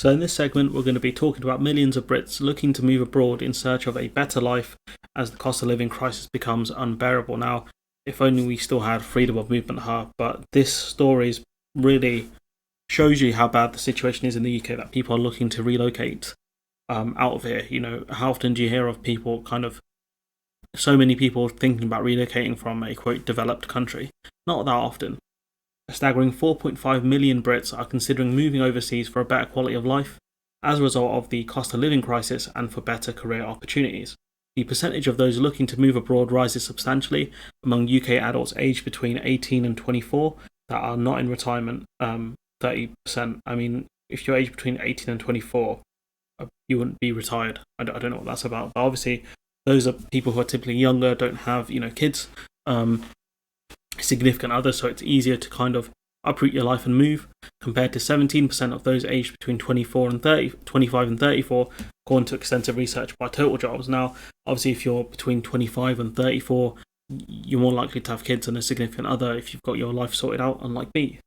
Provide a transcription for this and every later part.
So in this segment, we're going to be talking about millions of Brits looking to move abroad in search of a better life as the cost of living crisis becomes unbearable. Now, if only we still had freedom of movement, but this story really shows you how bad the situation is in the UK, that people are looking to relocate out of here. You know, how often do you hear of people so many people thinking about relocating from a quote developed country? Not that often. A staggering 4.5 million Brits are considering moving overseas for a better quality of life as a result of the cost of living crisis and for better career opportunities. The percentage of those looking to move abroad rises substantially among UK adults aged between 18 and 24 that are not in retirement. 30%. I mean, if you're aged between 18 and 24, you wouldn't be retired. I don't know what that's about. But obviously, those are people who are typically younger, don't have kids, significant others, so it's easier to kind of uproot your life and move, compared to 17% of those aged between 25 and 34, according to extensive research by Total Jobs. Now, obviously, if you're between 25 and 34, you're more likely to have kids and a significant other if you've got your life sorted out, unlike me.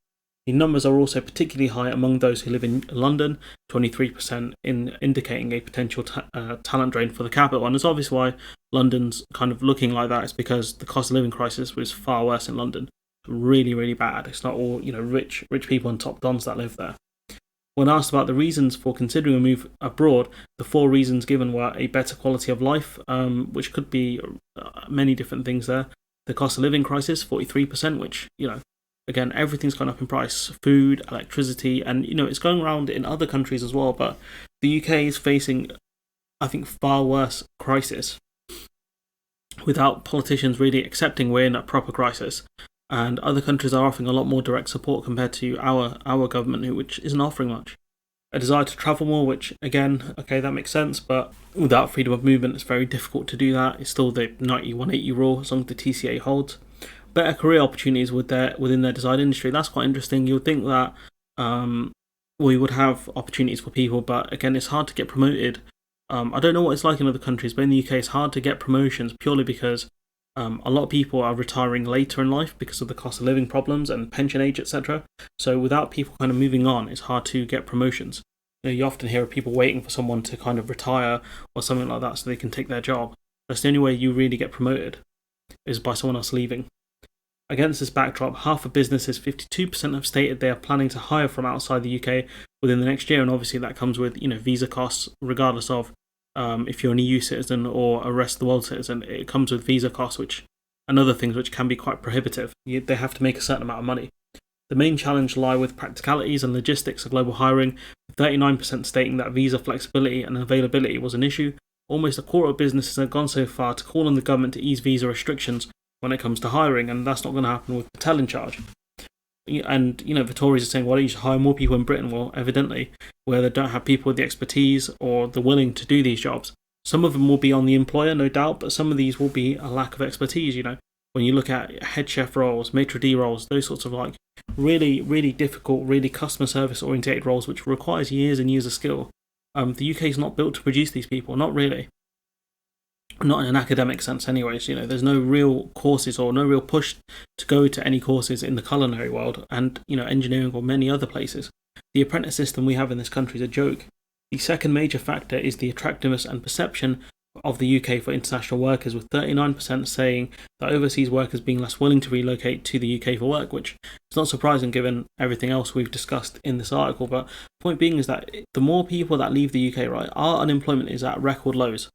The numbers are also particularly high among those who live in London, 23%, indicating a potential talent drain for the capital. And it's obvious why London's kind of looking like that. It's because the cost of living crisis was far worse in London. Really, really bad. It's not all rich people and top dons that live there. When asked about the reasons for considering a move abroad, the 4 reasons given were a better quality of life, which could be many different things there. The cost of living crisis, 43%, which, again, everything's gone up in price. Food, electricity, and, it's going around in other countries as well. But the UK is facing, I think, far worse crisis without politicians really accepting we're in a proper crisis. And other countries are offering a lot more direct support compared to our government, which isn't offering much. A desire to travel more, which, again, okay, that makes sense, but without freedom of movement, it's very difficult to do that. It's still the 90-180 rule, as long as the TCA holds. Better career opportunities within their desired industry. That's quite interesting. You would think that we would have opportunities for people, but again, it's hard to get promoted. I don't know what it's like in other countries, but in the UK, it's hard to get promotions purely because a lot of people are retiring later in life because of the cost of living problems and pension age, etc. So without people kind of moving on, it's hard to get promotions. You often hear of people waiting for someone to kind of retire or something like that so they can take their job. That's the only way you really get promoted, is by someone else leaving. Against this backdrop, half of businesses, 52%, have stated they are planning to hire from outside the UK within the next year, and obviously that comes with visa costs, regardless of if you're an EU citizen or a rest of the world citizen. It comes with visa costs, and other things which can be quite prohibitive. They have to make a certain amount of money. The main challenge lie with practicalities and logistics of global hiring, with 39% stating that visa flexibility and availability was an issue. Almost a quarter of businesses have gone so far to call on the government to ease visa restrictions when it comes to hiring, and that's not going to happen with Patel in charge. And, the Tories are saying, well, you should hire more people in Britain. Well, evidently, where they don't have people with the expertise or the willing to do these jobs. Some of them will be on the employer, no doubt, but some of these will be a lack of expertise, When you look at head chef roles, maitre d' roles, those sorts of really, really difficult, really customer service orientated roles, which requires years and years of skill. The UK is not built to produce these people, not really. Not in an academic sense anyways. There's no real courses or no real push to go to any courses in the culinary world and, engineering or many other places. The apprentice system we have in this country is a joke. The second major factor is the attractiveness and perception of the UK for international workers, with 39% saying that overseas workers being less willing to relocate to the UK for work, which is not surprising given everything else we've discussed in this article. But point being is that the more people that leave the UK, right, our unemployment is at record lows.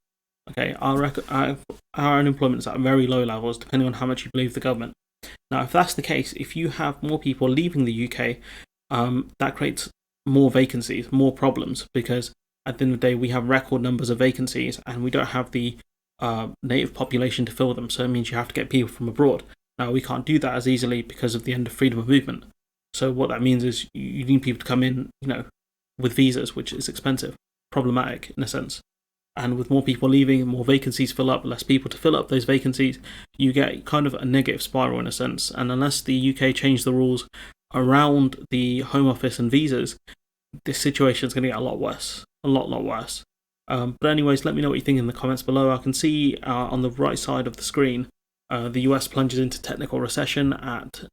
Okay, our unemployment is at very low levels, depending on how much you believe the government. Now, if that's the case, if you have more people leaving the UK, that creates more vacancies, more problems, because at the end of the day, we have record numbers of vacancies, and we don't have the native population to fill them, so it means you have to get people from abroad. Now, we can't do that as easily because of the end of freedom of movement. So what that means is you need people to come in, with visas, which is expensive, problematic in a sense. And with more people leaving, more vacancies fill up, less people to fill up those vacancies, you get kind of a negative spiral in a sense. And unless the UK change the rules around the Home Office and visas, this situation is going to get a lot worse. A lot worse. But anyways, let me know what you think in the comments below. I can see on the right side of the screen The US plunges into technical recession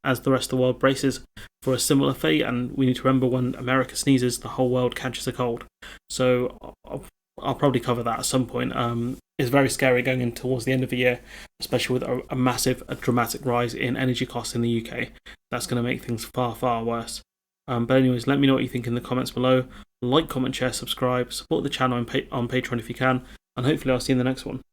as the rest of the world braces for a similar fate, and we need to remember when America sneezes, the whole world catches a cold. So I'll probably cover that at some point. It's very scary going in towards the end of the year, especially with a dramatic rise in energy costs in the UK. That's going to make things far, far worse. But anyways, let me know what you think in the comments below. Like, comment, share, subscribe, support the channel on Patreon if you can, and hopefully I'll see you in the next one.